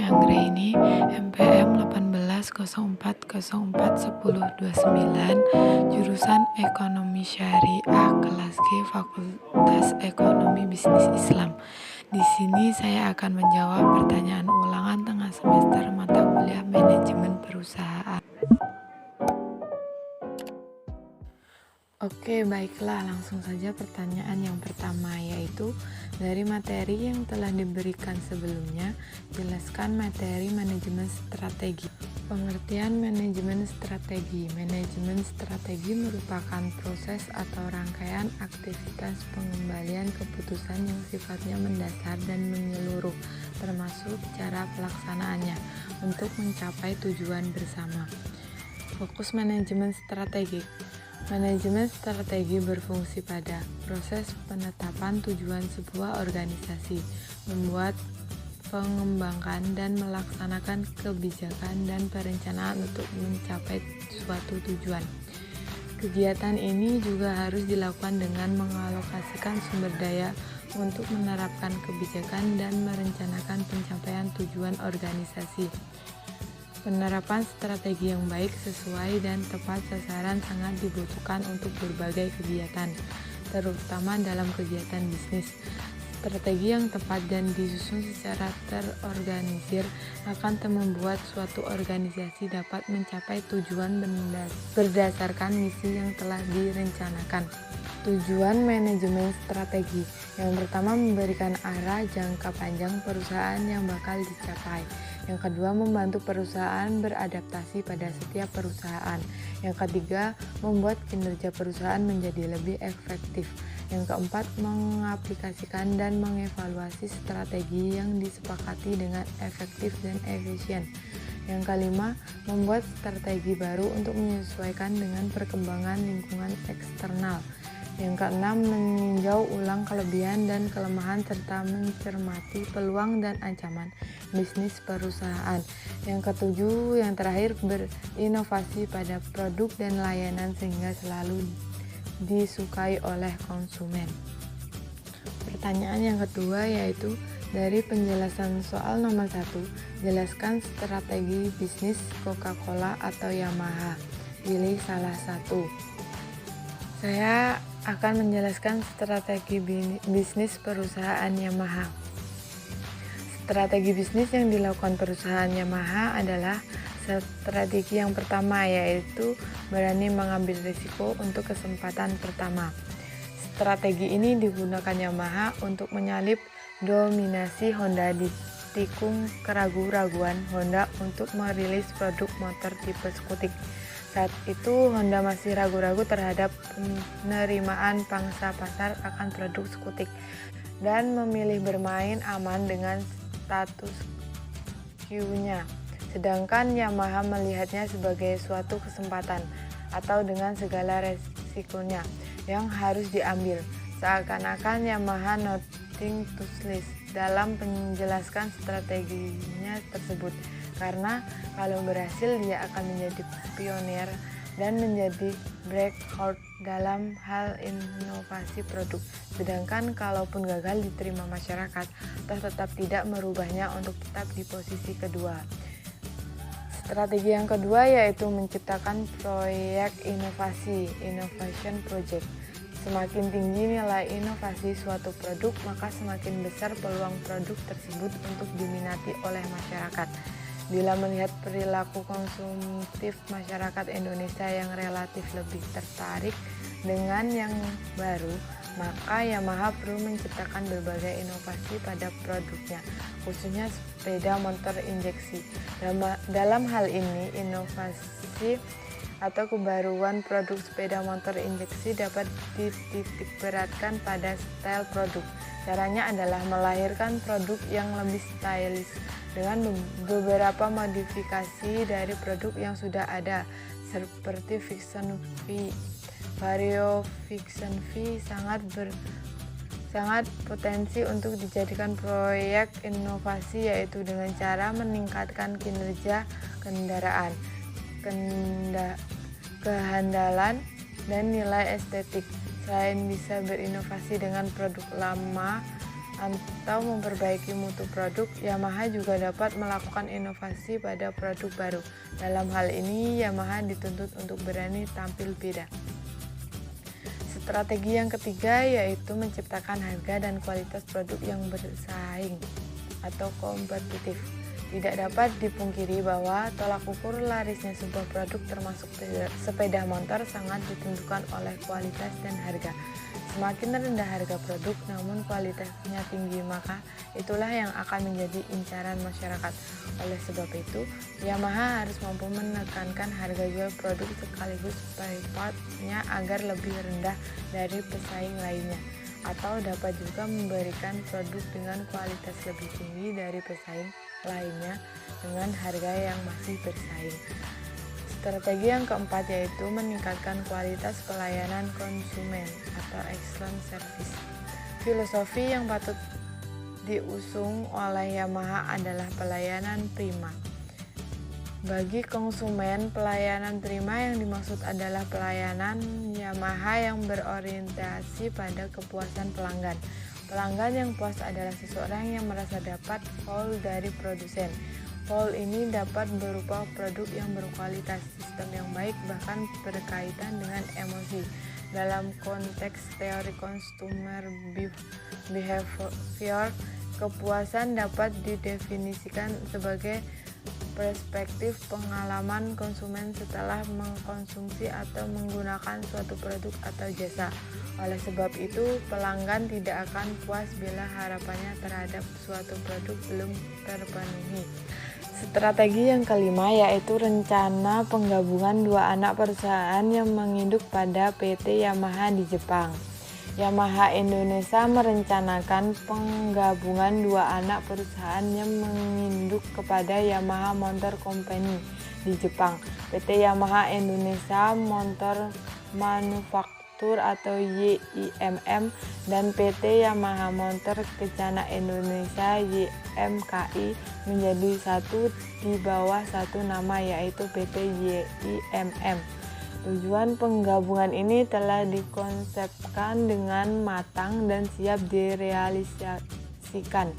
Anggraini, MPM 1804041029, jurusan Ekonomi Syariah kelas G, Fakultas Ekonomi Bisnis Islam. Di sini saya akan menjawab pertanyaan ulangan tengah semester mata kuliah Manajemen Perusahaan. Oke, baiklah, langsung saja pertanyaan yang pertama, yaitu dari materi yang telah diberikan sebelumnya, jelaskan materi manajemen strategi. Pengertian manajemen strategi. Manajemen strategi merupakan proses atau rangkaian aktivitas pengembalian keputusan yang sifatnya mendasar dan menyeluruh, termasuk cara pelaksanaannya, untuk mencapai tujuan bersama. Fokus manajemen strategi. Manajemen strategi berfungsi pada proses penetapan tujuan sebuah organisasi, membuat, mengembangkan, dan melaksanakan kebijakan dan perencanaan untuk mencapai suatu tujuan. Kegiatan ini juga harus dilakukan dengan mengalokasikan sumber daya untuk menerapkan kebijakan dan merencanakan pencapaian tujuan organisasi. Penerapan strategi yang baik, sesuai, dan tepat sasaran sangat dibutuhkan untuk berbagai kegiatan, terutama dalam kegiatan bisnis. Strategi yang tepat dan disusun secara terorganisir akan membuat suatu organisasi dapat mencapai tujuan berdasarkan misi yang telah direncanakan. Tujuan manajemen strategi. Yang pertama, memberikan arah jangka panjang perusahaan yang bakal dicapai. Yang kedua, membantu perusahaan beradaptasi pada setiap perusahaan. Yang ketiga, membuat kinerja perusahaan menjadi lebih efektif. Yang keempat, mengaplikasikan dan mengevaluasi strategi yang disepakati dengan efektif dan efisien. Yang kelima, membuat strategi baru untuk menyesuaikan dengan perkembangan lingkungan eksternal. Yang keenam, meninjau ulang kelebihan dan kelemahan serta mencermati peluang dan ancaman bisnis perusahaan. Yang ketujuh, yang terakhir, berinovasi pada produk dan layanan sehingga selalu disukai oleh konsumen. Pertanyaan yang kedua yaitu dari penjelasan soal nomor 1, jelaskan strategi bisnis Coca-Cola atau Yamaha. Pilih salah satu. Saya akan menjelaskan strategi bisnis perusahaan Yamaha. Strategi bisnis yang dilakukan perusahaan Yamaha adalah strategi yang pertama, yaitu berani mengambil risiko untuk kesempatan pertama. Strategi ini digunakan Yamaha untuk menyalip dominasi Honda di tikung keraguan-raguan Honda untuk merilis produk motor tipe skutik. Saat itu Honda masih ragu-ragu terhadap penerimaan pangsa pasar akan produk skutik dan memilih bermain aman dengan status quo-nya. Sedangkan Yamaha melihatnya sebagai suatu kesempatan atau dengan segala resikonya yang harus diambil. Seakan-akan Yamaha nothing to lose dalam menjelaskan strateginya tersebut. Karena kalau berhasil dia akan menjadi pionir dan menjadi breakout dalam hal inovasi produk. Sedangkan kalaupun gagal diterima masyarakat, toh tetap tidak merubahnya untuk tetap di posisi kedua. Strategi yang kedua yaitu menciptakan proyek inovasi, innovation project. Semakin tinggi nilai inovasi suatu produk, maka semakin besar peluang produk tersebut untuk diminati oleh masyarakat. Bila melihat perilaku konsumtif masyarakat Indonesia yang relatif lebih tertarik dengan yang baru, maka Yamaha perlu menciptakan berbagai inovasi pada produknya, khususnya sepeda motor injeksi. Dalam hal ini, inovasi atau kebaruan produk sepeda motor injeksi dapat dititikberatkan pada style produk. Caranya adalah melahirkan produk yang lebih stylish dengan beberapa modifikasi dari produk yang sudah ada, seperti Vision V. Vario Vision V sangat potensi untuk dijadikan proyek inovasi, yaitu dengan cara meningkatkan kinerja kendaraan, kehandalan, dan nilai estetik. Selain bisa berinovasi dengan produk lama atau memperbaiki mutu produk, Yamaha juga dapat melakukan inovasi pada produk baru. Dalam hal ini, Yamaha dituntut untuk berani tampil beda. Strategi yang ketiga yaitu menciptakan harga dan kualitas produk yang bersaing atau kompetitif. Tidak dapat dipungkiri bahwa tolak ukur larisnya sebuah produk termasuk sepeda motor sangat ditentukan oleh kualitas dan harga. Semakin rendah harga produk namun kualitasnya tinggi, maka itulah yang akan menjadi incaran masyarakat. Oleh sebab itu, Yamaha harus mampu menekankan harga jual produk sekaligus spare part-nya agar lebih rendah dari pesaing lainnya, atau dapat juga memberikan produk dengan kualitas lebih tinggi dari pesaing lainnya dengan harga yang masih bersaing. Strategi yang keempat yaitu meningkatkan kualitas pelayanan konsumen atau excellent service. Filosofi yang patut diusung oleh Yamaha adalah pelayanan prima. Bagi konsumen, pelayanan prima yang dimaksud adalah pelayanan Yamaha yang berorientasi pada kepuasan pelanggan. Pelanggan yang puas adalah seseorang yang merasa dapat value dari produsen. Value ini dapat berupa produk yang berkualitas, sistem yang baik, bahkan berkaitan dengan emosi. Dalam konteks teori consumer behavior, kepuasan dapat didefinisikan sebagai perspektif pengalaman konsumen setelah mengkonsumsi atau menggunakan suatu produk atau jasa. Oleh sebab itu, pelanggan tidak akan puas bila harapannya terhadap suatu produk belum terpenuhi. Strategi yang kelima yaitu rencana penggabungan dua anak perusahaan yang menginduk pada PT Yamaha di Jepang. Yamaha Indonesia merencanakan penggabungan dua anak perusahaan yang menginduk kepada Yamaha Motor Company di Jepang, PT Yamaha Indonesia Motor Manufaktur atau YIMM dan PT Yamaha Motor Kencana Indonesia YMKI menjadi satu di bawah satu nama yaitu PT YIMM. Tujuan penggabungan ini telah dikonsepkan dengan matang dan siap direalisasikan.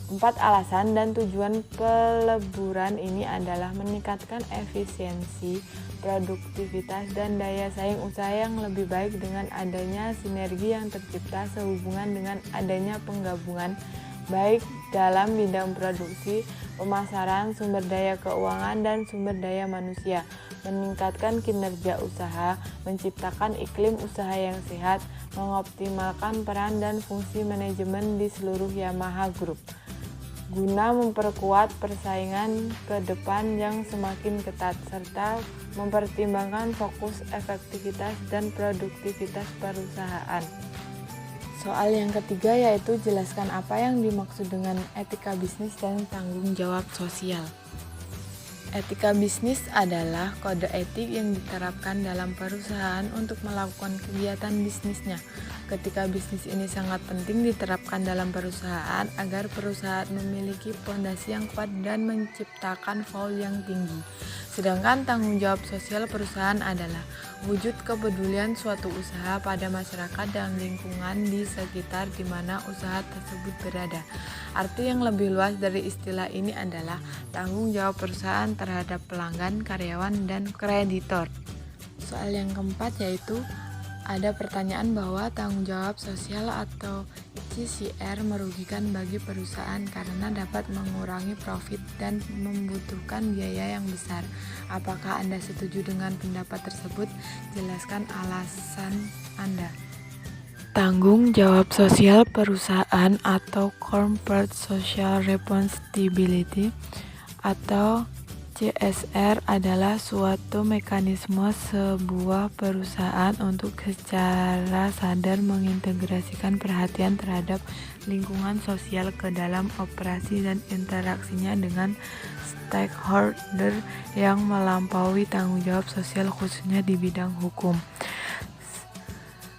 4 alasan dan tujuan peleburan ini adalah meningkatkan efisiensi, produktivitas, dan daya saing usaha yang lebih baik dengan adanya sinergi yang tercipta sehubungan dengan adanya penggabungan baik dalam bidang produksi, pemasaran, sumber daya keuangan, dan sumber daya manusia, meningkatkan kinerja usaha, menciptakan iklim usaha yang sehat, mengoptimalkan peran dan fungsi manajemen di seluruh Yamaha Group, guna memperkuat persaingan ke depan yang semakin ketat, serta mempertimbangkan fokus efektivitas dan produktivitas perusahaan. Soal yang ketiga yaitu jelaskan apa yang dimaksud dengan etika bisnis dan tanggung jawab sosial. Etika bisnis adalah kode etik yang diterapkan dalam perusahaan untuk melakukan kegiatan bisnisnya. Ketika bisnis ini sangat penting diterapkan dalam perusahaan agar perusahaan memiliki fondasi yang kuat dan menciptakan value yang tinggi. Sedangkan tanggung jawab sosial perusahaan adalah wujud kepedulian suatu usaha pada masyarakat dan lingkungan di sekitar di mana usaha tersebut berada. Arti yang lebih luas dari istilah ini adalah tanggung jawab perusahaan terhadap pelanggan, karyawan, dan kreditor. Soal yang keempat yaitu ada pertanyaan bahwa tanggung jawab sosial atau CSR merugikan bagi perusahaan karena dapat mengurangi profit dan membutuhkan biaya yang besar. Apakah Anda setuju dengan pendapat tersebut? Jelaskan alasan Anda. Tanggung jawab sosial perusahaan atau Corporate Social Responsibility atau CSR adalah suatu mekanisme sebuah perusahaan untuk secara sadar mengintegrasikan perhatian terhadap lingkungan sosial ke dalam operasi dan interaksinya dengan stakeholder yang melampaui tanggung jawab sosial khususnya di bidang hukum.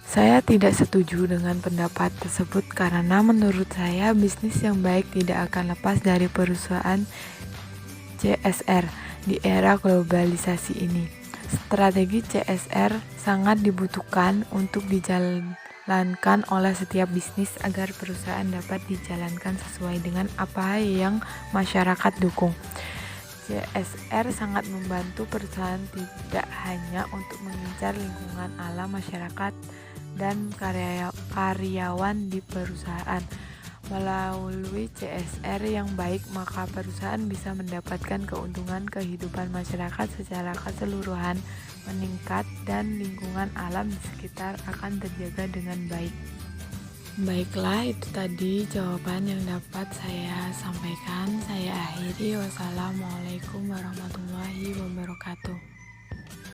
Saya tidak setuju dengan pendapat tersebut karena menurut saya bisnis yang baik tidak akan lepas dari perusahaan CSR di era globalisasi ini. Strategi CSR sangat dibutuhkan untuk dijalankan oleh setiap bisnis agar perusahaan dapat dijalankan sesuai dengan apa yang masyarakat dukung. CSR sangat membantu perusahaan tidak hanya untuk mengincar lingkungan alam masyarakat dan karyawan di perusahaan. Melalui CSR yang baik, maka perusahaan bisa mendapatkan keuntungan kehidupan masyarakat secara keseluruhan meningkat dan lingkungan alam di sekitar akan terjaga dengan baik. Baiklah, itu tadi jawaban yang dapat saya sampaikan. Saya akhiri. Wassalamualaikum warahmatullahi wabarakatuh.